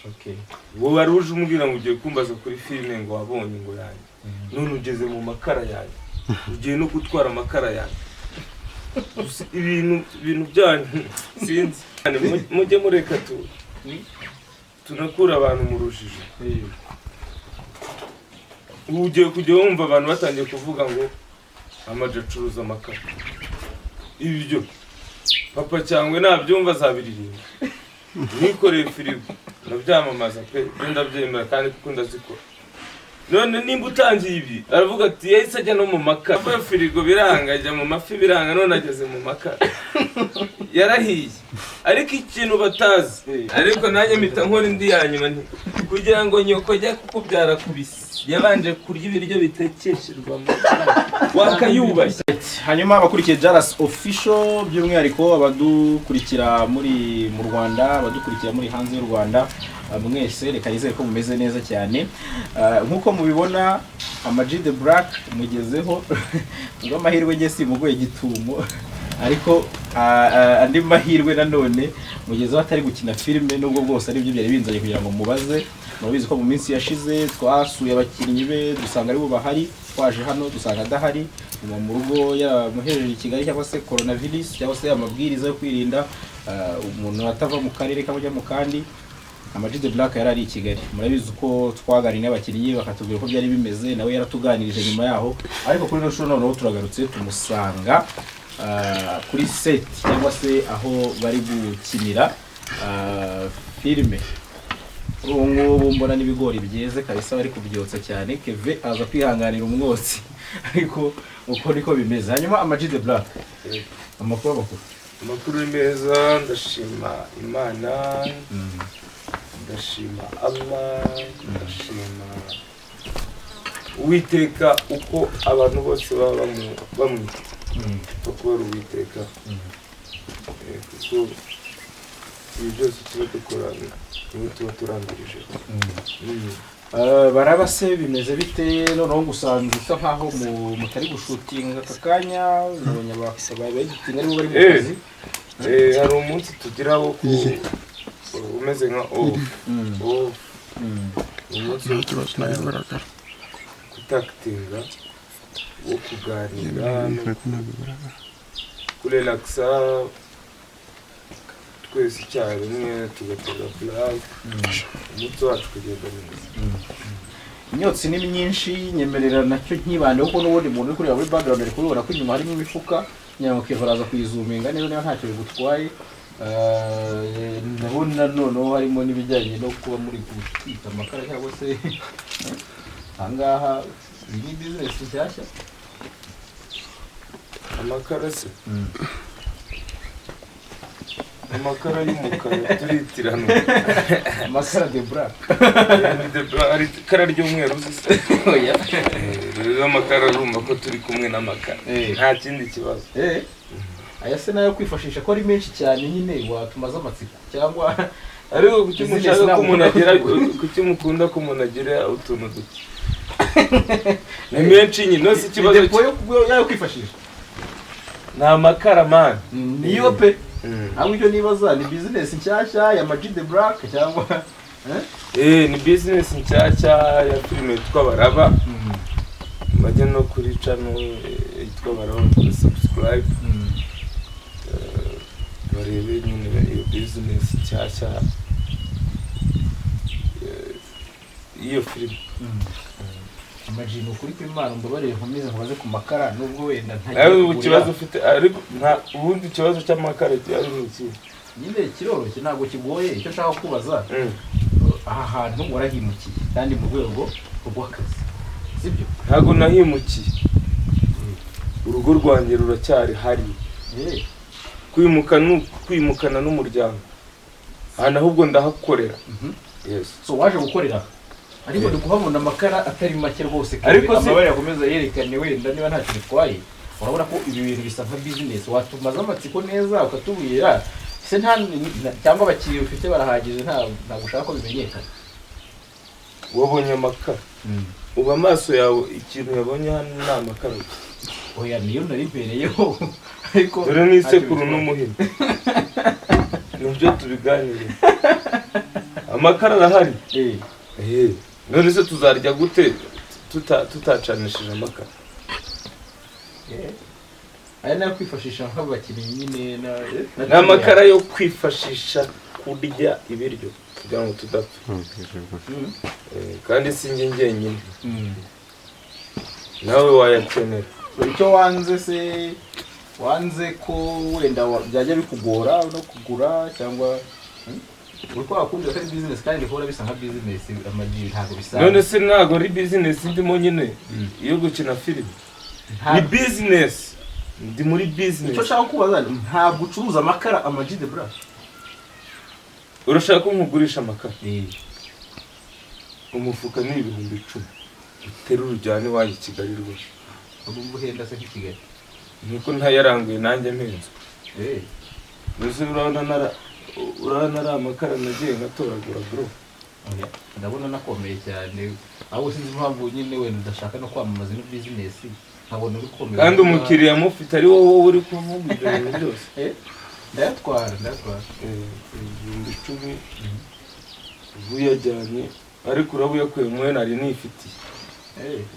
Okay. Wowe wari uje umbwira ngo ugiye kumbaza kuri filime ngo wabonye ngo yanjye. None ugeze mu makara yanjye. Ugiye no gutwara amakara yanjye. Ibintu byanyu sinzi. Mujye mureka tunakura abantu mu rujijo. Ugiye kujya wumva abantu batangiye kuvuga ngo Amaji acuruza amakara. Ibyo papa cyangwa nabyumva azabiririmba. Nikoreye firigo nabyamamaza pe ndabyemera kandi kuko ndazikora. None nimba utangiye ibi aravuga ati yahise ajya no mu makara. Papa firigo biranga ajya mu mafi biranga none ageze mu makara. Yarahiye ariko ikintu batazi ariko nanjye mpita nkora indi yanyuma nti kugira ngo nyoko ajya kukubyara kubisi yabanje kurya ibiryo bitekeshejwe wakayubashye. Hanyuma abakurikiye Jalas Official by'umwihariko abadukurikira muri mu Rwanda abadukurikira muri hanze y'u Rwanda mwese reka nizere ko mumeze neza cyane. Nkuko mubibona Amaji the Black mugezeho ngo amahirwe nge simugoye gitumo ariko andi mahirwe nanone mugezeho atari gukina filime nubwo bwose ari byo byari binzanye kugira ngo mubaze. Murabizi ko mu minsi yashize twasuye abakinnyi be dusanga ari bo bahari, twaje hano dusanga adahari mu rugo yamuhereje i Kigali cyangwa se coronavirus cyangwa se amabwiriza yo kwirinda umuntu atava mu karere kamujya mu kandi. Amaji the Black yari ari i Kigali, murabizi ko twaganiriye n'abakinnyi bakatubwira ko byari bimeze, nawe yaratuganirije nyuma yaho. Ariko kuri no show noneho turagarutse tumusanga kuri set cyangwa se aho bari gukinira filime. Ubu mbona n'ibigori byeze kabisa bari kubyotsa cyane. Keve aza kwihanganira umwotsi ariko uko niko bimeze. Hanyuma Amaji the Black amakuru meza ndashima Imana, ndashima Allah, ndashima Uwiteka uko abantu bose baba bamwita kuko ari Uwiteka. Kuko ibi byose tuba dukora niwe tuba turangirije. Barabase bimeze bite noneho gusanzwe usa nkaho mutari gushutinga aka kanya nabonye abasabaye bagitinga ari bo bari mu kazi. Hari umunsi tugira wo umeze nka umunsi kutakitinga wo kuganira kurelaksa twese icyarimwe tugatega plug umuco wacu kugenda neza. Imyotsi ni myinshi nyemerera nacyo nkibande kuko n'ubundi muntu uri kureba muri background ari kubona ko inyuma harimo imifuka nyango kivaraza kuyizuminga neza niba ntacyo bigutwaye. Ndabona noneho harimo n'ibijyanye no kuba muri gutwita amakara cyangwa se ahangaha ni business nshyashya amakara se. Amakara y'umukara turitirana amakara de Black ari kara ry'umweru zise oya rero amakara rumva ko turi kumwe n'amakara nta kindi kibazo. Aya se nayo kwifashisha ko ari menshi cyane nyine watumaza amatsiko cyangwa ariko kuki mushaka ko umuntu agira kuki mukunda ko umuntu agira utuntu duke ni menshi nyine no si kibazo yayo kwifashisha na makara man niyo pe. Ahubwo icyo nibaza ni business nshyashya ya Amaji the Black cyangwa ni business nshyashya ya filime yitwa Baraba. Bajya no kuri channel yitwa Baraba subscribe barebe nyine iyo business nshyashya iyo filime. Amaji ni ukuri kw'Imana mbabarire nkomeze nkoze ku makara nubwo wenda ntagiye kibazo ufite ariko nta ubundi kibazo cy'amakara cyari n'iki nyine kiroroshye ntabwo kigoye. Icyo nshaka kubaza aha hantu warahimukiye kandi mu rwego rw'akazi sibyo? Ntabwo nahimukiye, urugo rwanjye ruracyari hari. kwimukana n'umuryango aha ahubwo ndahakorera. Yes. So waje gukorera ariko dukuhabona amakara atari make rwose kandi amabare yakomeza yerekane wenda niba nta kintu twaye. Urabona ko ibi bintu bisa nka business watumaza amatsiko neza ukatubwira se nta cyangwa abakiriya ufite barahagije nta gushaka ko bimenyekana. Wabonye amakara uba amaso yawe ikintu yabonye hano ni amakara. Oya niyo naribereyeho ariko dore n'isekuru n'umuhini nibyo tubiganire. amakara arahari. eh None se tuzarya gute tutacanishije amakara? aya nayo kwifashisha nk'abakinnyi nyine ni amakara yo kwifashisha kurya ibiryo kugira ngo tudapfa. Kandi si njye njyenyine, nawe wayakenera. icyo wanze ko wenda byajya bikugora no kugura cyangwa uri ko wakunda ko ari business kandi ihora bisa nka business amagi ntabwo bisa. None se ntabwo ari business ndimo nyine iyo gukina filime ni business, ndi muri business. icyo nshaka kubaza ntabwo ucuruza amakara Amag the Black. Urashaka ko nkugurisha amakara? Umufuka ni 10,000 uterura ujyane iwanyu i Kigali rwose. Ubwo uhenda se Kigali nuko ntayaranguye nanjye mpenze. Mbese urabona ari amakara nagiye ngatoragura bro. Ndabona nakomeye cyane, aho sinzi impamvu nyine wenda udashaka no kwamamaza ino business. Nkabona ubikomeye kandi umukiriya mufite ari wowe uri kuvuga ibyo bintu byose. Ndayatwara 10,000 uyajyanye, ariko urabuyakuye mwe nari nifitiye.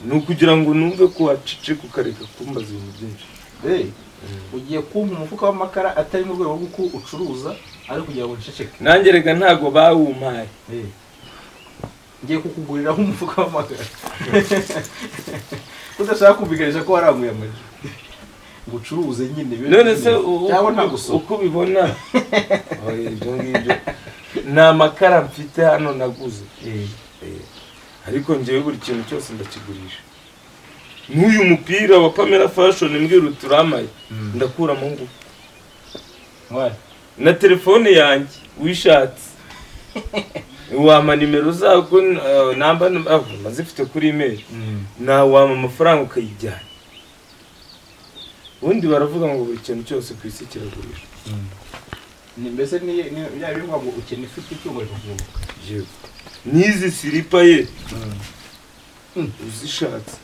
Ni ukugira ngo numve ko wacicika ukareka kumbaza ibintu byinshi. Ugiye kumpa umufuka w'amakara atari mu rwego rw'uko ucuruza, ari kugira ngo nceceke. Nanjye rega ntago bawumpaye. Ngiye kukuguriraho umufuka w'amakara. Udashaka kumvikanisha ko waranguye Amagi ngo ucuruze nyine. None se cyangwa nta gusoma uko ubibona? Ibyo ngibyo ni amakara mfite hano naguze. Ariko njyewe buri kintu cyose ndakigurisha. N'uyu mupira wa Pamela Fashion mbwira uturamaye ndakuramo ngo na telefone yanjye wishatse wama nimero zako namba mazifite kuri email na wama amafaranga ukayijyana. Undi baravuga ngo buri kintu cyose ku isi kiragurisha. Ni mbese ni yabivuga ngo ukene ifite icyungo rikuvuga. Yego. Nizi silipa ye uzishatse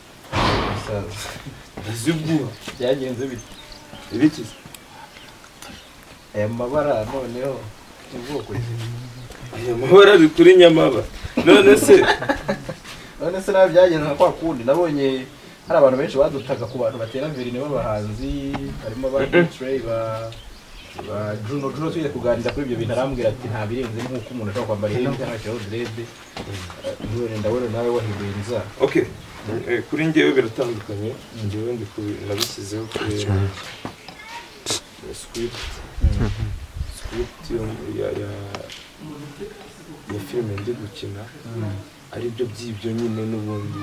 aziguha byagenze bite? ibikize aya mabara noneho ubwoko aya mabara ari kuri Nyamabara. None se nawe byagenze nka kwa kundi nabonye hari abantu benshi badutaga ku bantu batera verine b'abahanzi, harimo ba Trey ba Juno tujye kuganira kuri ibyo bintu. Arambwira ati nta birenze nk'uko umuntu ashobora kwambara ibintu cyangwa cyo dread. Ndabona nawe wahibuye inzara. Okay, kuri njyewe biratandukanye. Njyewe ndi nabishyizeho kuri script ya filime ndi gukina, ari byo by'ibyo nyine n'ubundi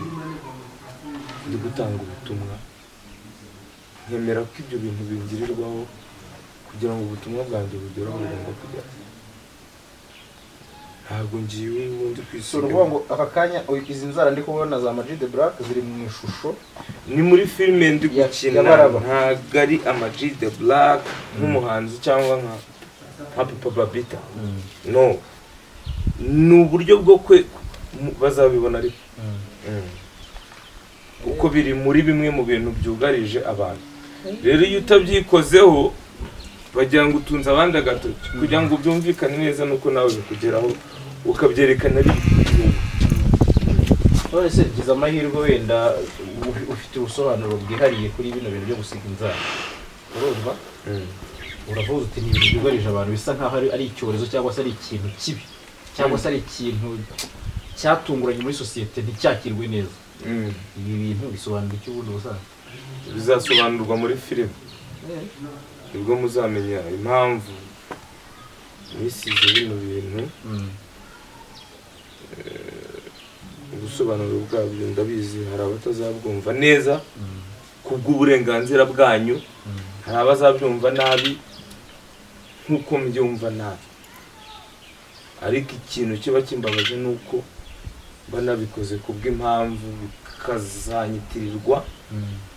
ndi gutanga ubutumwa. Nkemera ko ibyo bintu bingirirwaho kugira ngo ubutumwa bwanjye bugere aho bugomba kugera. Ntabwo ngiwe ubundi kwisiga. Uruvuga ngo aka kanya izi nzara ndi kubona za Amag the Black ziri mu ishusho ni muri filime ndi gukina, ntabwo ari Amag the Black nk'umuhanzi cyangwa nka Papa Babita. No, ni uburyo bwo bazabibona ariko uko biri muri bimwe mu bintu byugarije abantu. Rero iyo utabyikozeho bagira ngo utunze abandi agatoki kugira ngo byumvikane neza nuko nawe bikugeraho ukabyerekana ari ibintu. None se gize amahirwe wenda ufite ubusobanuro bwihariye kuri bino bintu byo gusiga inzara. Urumva? Uravuze uti ni ibintu byugarije abantu bisa nkaho ari icyorezo cyangwa se ari ikintu kibi cyangwa se ari ikintu cyatunguranye muri societe nticyakirwe neza. Ibi bintu bisobanura icyo ubundi busanzwe bizasobanurwa muri filime. Nibwo muzamenya impamvu nisize bino bintu. Ubusobanuro bwabyo ndabizi hari abatazabwumva neza kubw'uburenganzira bwanyu, hari abazabyumva nabi nk'uko mbyumva nabi. Ariko ikintu kiba kimbabaje nuko banabikoze kubw'impamvu bikazanyitirirwa,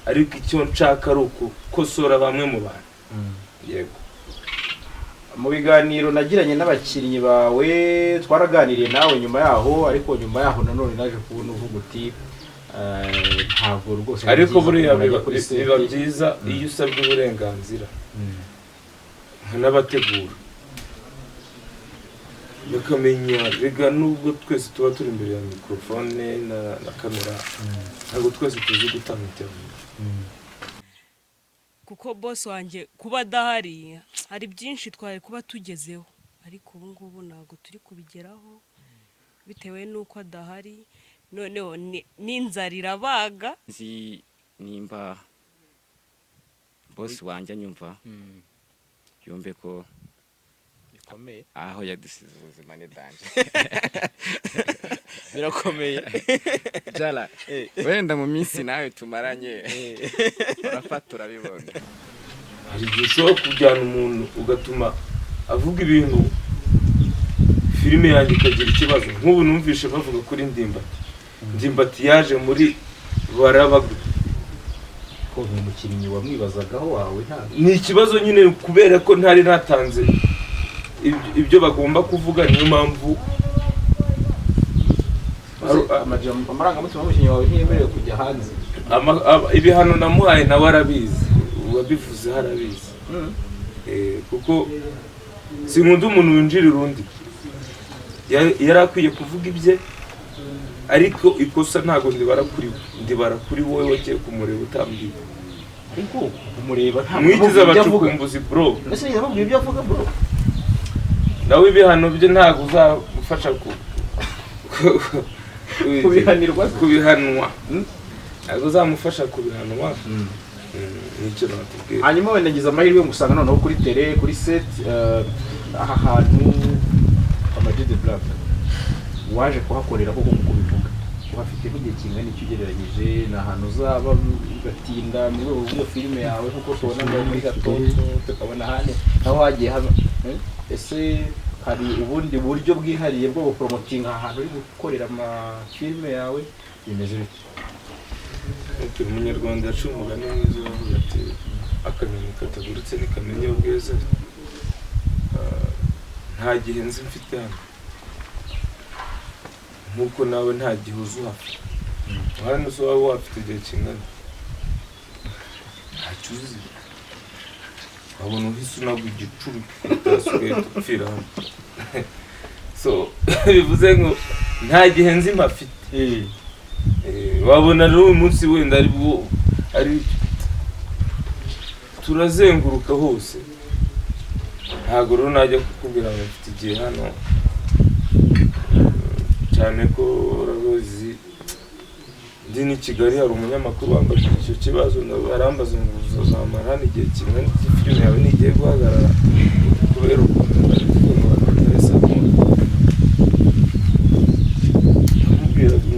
ariko icyo nshaka ari ukukosora bamwe mu bantu. Yego. Mu biganiro nagiranye n'abakinnyi bawe twaraganiriye nawe nyuma yaho, ariko nyuma yaho nanone naje kubona uvuga uti ntabwo rwose. Ariko buriya biba byiza iyo usabye uburenganzira nkanabategura bakamenya rega nubwo twese tuba turi imbere ya mikrofone na kamera ntabwo twese tuzi gutanga interview kuko boss wanjye kuba adahari hari byinshi twari kuba tugezeho ariko ubu ngubu ntabwo turi kubigeraho bitewe n'uko adahari noneho n'inzara irabaga nzi nimba boss wanjye anyumva yumve ko bikomeye aho yadusize ubuzima ni danje birakomeye jala wenda mu minsi nawe tumaranye urafata urabibona hari igihe ushobora kujyana umuntu ugatuma avuga ibintu filime yanjye ikagira ikibazo nk'ubu numvishe bavuga kuri Ndimbati yaje muri Barabaga ko ni umukinnyi wamwibazagaho wawe ntabwo ni ikibazo nyine kubera ko ntari natanze ibyo bagomba kuvuga niyo mpamvu amarangamutima y'umukinnyi wawe ntiyemerewe kujya hanze ibihano namuhaye nawe arabizi uwabivuze harabizi kuko sinkunda umuntu winjirira undi yari akwiye kuvuga ibye ariko ikosa ntabwo ndibara kuri wowe wagiye kumureba utambwiye ariko kumureba mwigize abacukumbuzi bro mbese yababwiye ibyo avuga bro nawe ibihano bye ntabwo uzagufasha kubihanwa ntabwo uzamufasha kubihanwa nicyo natubwira hanyuma wenda ngize amahirwe yo gusanga noneho kuri tele kuri set aha hantu Ama-G The Black waje kuhakorera koko mu kubivuga uhafite nk'igihe kingana icyo ugereranyije ni ahantu uzaba ugatinda mu rwego rw'iyo filime yawe nk'uko tubona ngo muri Gatoto tukabona hano naho hagiye haba ese hari ubundi buryo bwihariye bwo gupromotinga ahantu uri gukorera amafilime yawe bimeze bite umunyarwanda yaciye umugani mwiza uvuga ati akanyoni katagurutse ntikamenya ubwiza nta gihe nzi mfite hano nk'uko nawe nta gihe uzi uhafite hano se waba wafite igihe kingana ntacyo uzi wabona uhise unagwa igicuri utasigaye gupfira hano so bivuze ngo nta gihe nzi mpafite wabona rero uyu munsi wenda ari turazenguruka hose ntabwo rero najya kukubwira ngo mfite igihe hano cyane ko urabizi ndi ni Kigali hari umunyamakuru wambaje icyo kibazo arambaza ngo uzamara hano igihe kimwe filime yawe nigiye guhagarara kubera ukuntu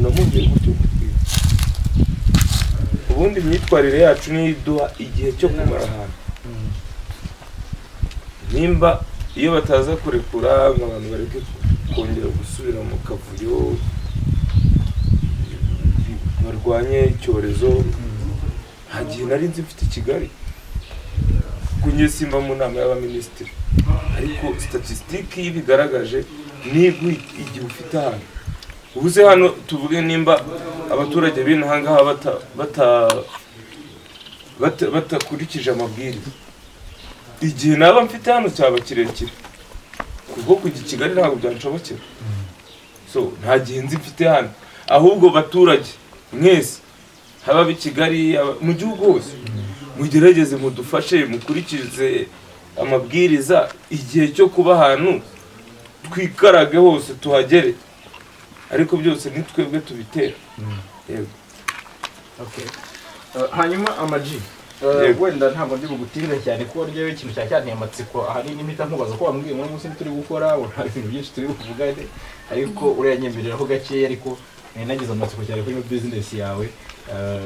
namubwira gutyo ubundi imyitwarire yacu niyo iduha igihe cyo kumara ahantu nimba iyo bataza kurekura ngo abantu bareke kongera gusubira mu kavuyo barwanye icyorezo nta gihe nari nzi mfite i Kigali kunye simba mu nama y'abaminisitiri ariko statisitike y'ibigaragaje nibwo igihe ufite hano ubuze hano tuvuge nimba abaturage b'inaha ngaha batakurikije amabwiriza igihe naba mfite hano cyaba kirekire kuko kujya i Kigali ntabwo byanshobokera so nta gihe nzi mfite hano ahubwo baturage mwese haba b'i Kigali mu gihugu hose mugerageze mudufashe mukurikize amabwiriza igihe cyo kuba ahantu twikarage hose tuhagere ariko byose ni twebwe tubitera yego hanyuma Ama-G wenda ntabwo ndi bugutinde cyane ko ryo ikintu cyane amatsiko ahanini mpita nkubaza ko wambwiye muri munsi turi gukora hari ibintu byinshi turi kuvugane ariko uranyemereraho gakeya ariko nagize amatsiko cyane kuri business yawe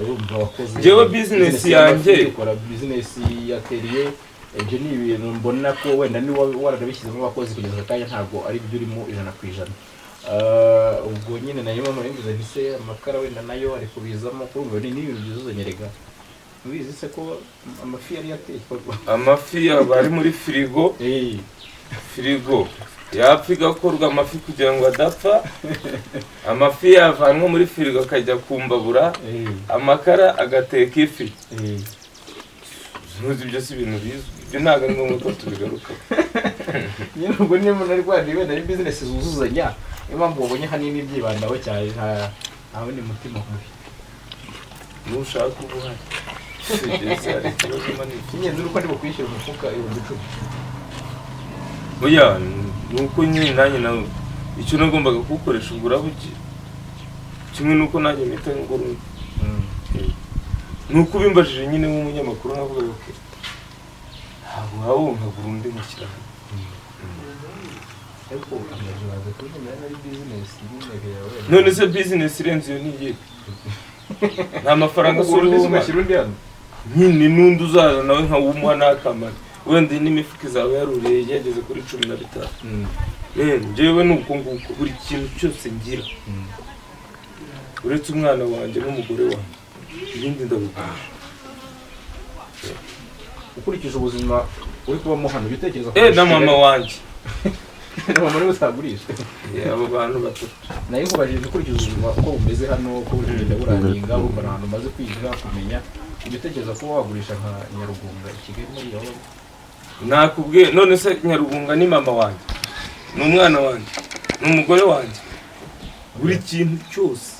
urumva wakoze jewe business yanjye ukora business yateriye ibyo ni ibintu mbona ko wenda ni warabishyizemo abakozi kugeza kanya ntabwo ari byo urimo 100%. Ubwo nyine nayo mama yinjiza ntise amakara wenda nayo ari kubizamo kurumva ni ibintu byuzuzanyerega ubizi se ko amafi yari yatekorwa amafi bari muri firigo firigo yapfa igakorwa amafi kugira ngo adapfa amafi yavanwa muri firigo akajya kumbabura amakara agateka ifi ntuzi ibyo si ibintu bizwi ibyo ntabwo ari ngombwa ko tubigaruka nyine ubwo niyo umuntu ari rwanda wenda ari business zuzuzanya niyo mpamvu wabonye hanini byibandaho cyane nta wundi mutima mubi nushaka ubuhari ingenzi nuko ndi bukwishyura umufuka 10,000. oya nuko nyine nanjye nawe icyo nagombaga kuwukoresha ubwo urabuki kimwe nuko nanjye mpita ngura nuko ubimbajije nyine nk'umunyamakuru nkavuga ko ntabwo wawunkagura undi mushyiraho ariko amaze kunyemera ari business nyine yawe none se business irenze iyo niye nta mafaranga suri ugashyira undi hano nyine n'undi uzaza nawe nkawumuha n'akamaro wenda n'imifuka izaba yaruriye yageze kuri 15. Njyewe nuko nguko buri kintu cyose ngira uretse umwana wanjye n'umugore wanjye ibindi ndabigurisha. Ukurikije ubuzima uri kubamo hano bitekereza na mama wanjye na mama niwe utagurisha abo bantu batatu nayo nkubajije ukurikije ubuzima uko bumeze hano uko buri kugenda buraninga urumva ahantu umaze kwiga kumenya ibitekereza ko wagurisha nka Nyarugunga i Kigali muri aho nakubwiye. None se Nyarugunga ni mama wanjye n'umwana wanjye n'umugore wanjye buri kintu cyose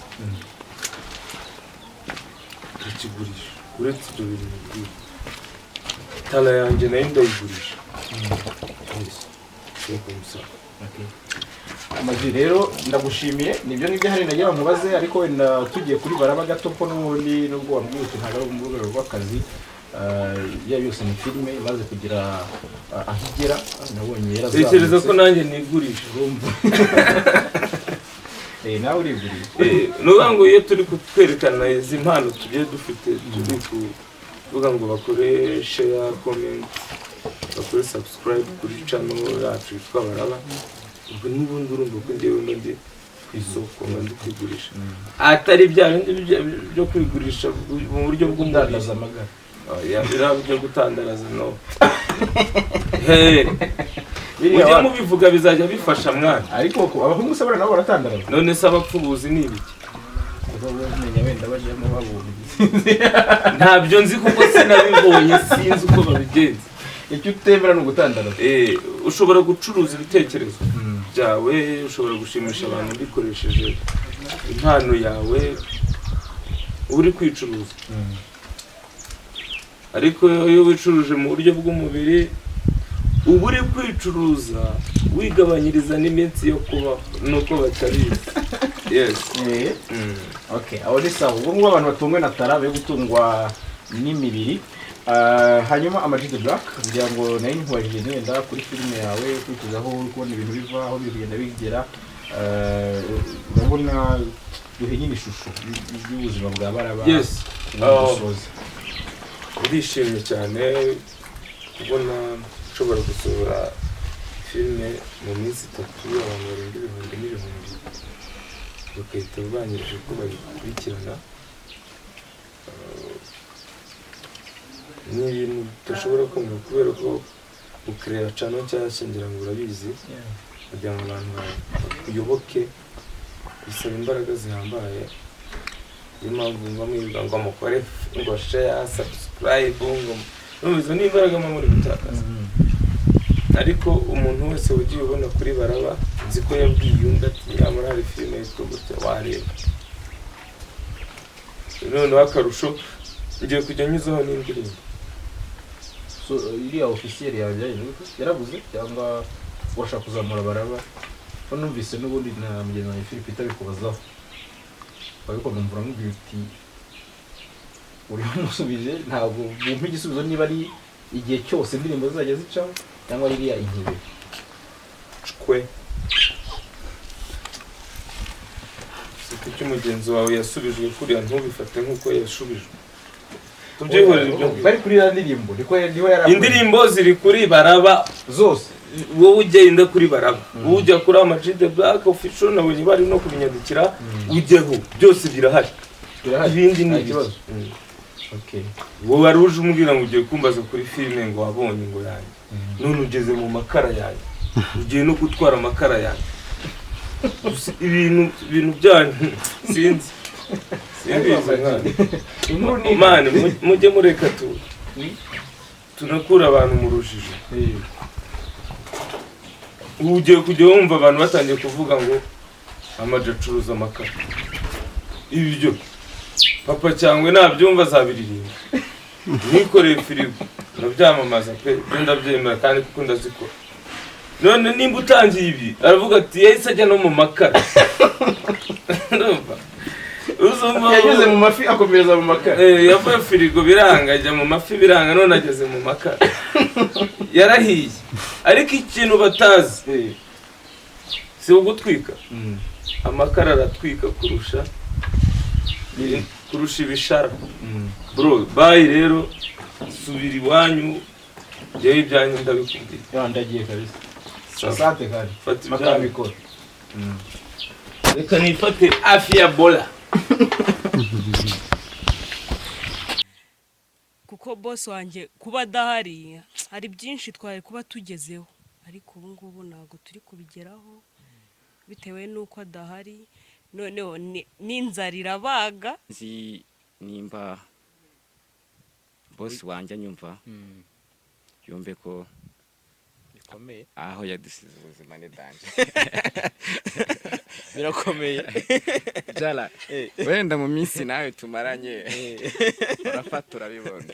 ndakigurisha uretse ibyo bintu bibiri. Tala yanjye nayo ndayigurisha. Amaji rero ndagushimiye nibyo ngibyo hari nagira bamubaze ariko wenda tugiye kuri baraba gato ko n'ubundi nubwo wambwiye uti ntabwo ari mu rwego rw'akazi yaba yose ni filime imaze kugira aho igera nabonye yarazamutse. Tekereza ko nanjye nigurisha urumva nawe urigurisha nuvuga ngo iyo turi kutwerekana izi mpano tugiye dufite turi kuvuga ngo bakore share comment bakore subscribe kuri channel yacu yitwa Baraba ubwo n'ubundi urumva ko njyewe ndi ku isoko ndi kwigurisha atari bya bindi byo kwigurisha mu buryo bw'umudandaza amagara byo gutandaraza no ujya mubivuga bizajya bifasha mwana ariko ko abahungu se nabo baratandaraza none se abapfubuzi ni ibiki bamenya wenda bajyamo babumva ntabyo nzi kuko sinabibonye sinzi uko babigenza. Icyo utemera ni ugutandaraza ushobora gucuruza ibitekerezo byawe ushobora gushimisha abantu bikoresheje impano yawe uri kwicuruza ariko iyo wicuruje mu buryo bw'umubiri uba uri kwicuruza wigabanyiriza n'iminsi yo kuba nuko batabizi. Yes. Okay, aho ni sawa ubwo abantu batungwe na tara yo gutungwa n'imibiri. Hanyuma Ama G The Black kugira ngo nayo nkubajije nenda kuri filime yawe kwituzaho kubona ibintu biva aho bigenda bigera urabona duhe nyine ishusho y'ubuzima bwa Baraba. Yes. Ndishimye cyane kubona nshobora gusohora filime mu minsi 3 abantu barenga 1,000,000 bakahita banyirije ko bayikurikirana. Ni ibintu tudashobora kumva kubera ko ukrera channel cyangwa ngira ngo urabizi kugira ngo abantu bakuyoboke bisaba imbaraga zihambaye. Niyo mpamvu bamwibuka ngo mukore ngo share subscribe ngo n'ubizo n'imbaraga muri gutakaza. Ariko umuntu wese ugiye ubona kuri Baraba nzi ko yabwiye undi ati yamara hari filime yitwa gutya wareba. None akarusho ngiye kujya nyuzaho n'indirimbo. So iriya officiel yarabuze cyangwa urashaka kuzamura Baraba ko numvise n'ubundi na mugenzi wa Philippe itabikubazaho ariko numvura nkubwira uti uri musubije ntabwo bumpa igisubizo niba ari igihe cyose indirimbo zizajya zicaho cyangwa iriya igihe kwe siko umugenzi wawe yasubijwe kuriya ntubifate nk'uko yashubijwe. Tubyihorere ibyo bari kuri ya ndirimbo niko yari indirimbo ziri kuri Baraba zose wowe ugenda kuri Baraba ujya kuri Ama G The Black official nabonye bari no kubinyandikira ujyeho byose birahari ibindi ni ikibazo. Okay, wowe aruje umbwira ngo ugiye kumbaza kuri filime ngo wabonye ngo yanjye none ugeze mu makara yanjye ugiye no gutwara amakara yanjye ibintu byanyu sinzi Imana mujye mureka tunakura abantu mu rujijo. ubu ugiye kujya wumva abantu batangiye kuvuga ngo amaji acuruza amakara. Ibyo papa cyangwa nabyumva azabiririmba. Nikoreye firigo ndabyamamaza pe, ndabyemera kandi kuko ndazikora. None nimba utangiye ibi aravuga ati yahise ajya no mu makara. yageze mu mafi akomereza mu makara. Yavuye firigo biranga, ajya mu mafi biranga, none ageze mu makara. Yarahiye. Ariko ikintu batazi si ugutwika. Amakara aratwika kurusha ibishara. Bro, bye rero subira iwanyu, yewe ibyanyu ndabikubwiye. Ndagiye kabisa. Asante kari. Fata Makara ibyanyu. bikora. Reka nifate afya bola. kuko boss wanjye kuba adahari hari byinshi twari kuba tugezeho, ariko ubu ngubu ntabwo turi kubigeraho bitewe n'uko adahari. Noneho n'inzara irabaga. nzi nimba bosi wanjye anyumva yumve ko bikomeye. aho yadusize ubuzima ni danje. Birakomeye. Jala, wenda mu minsi nawe tumaranye urafata urabibona.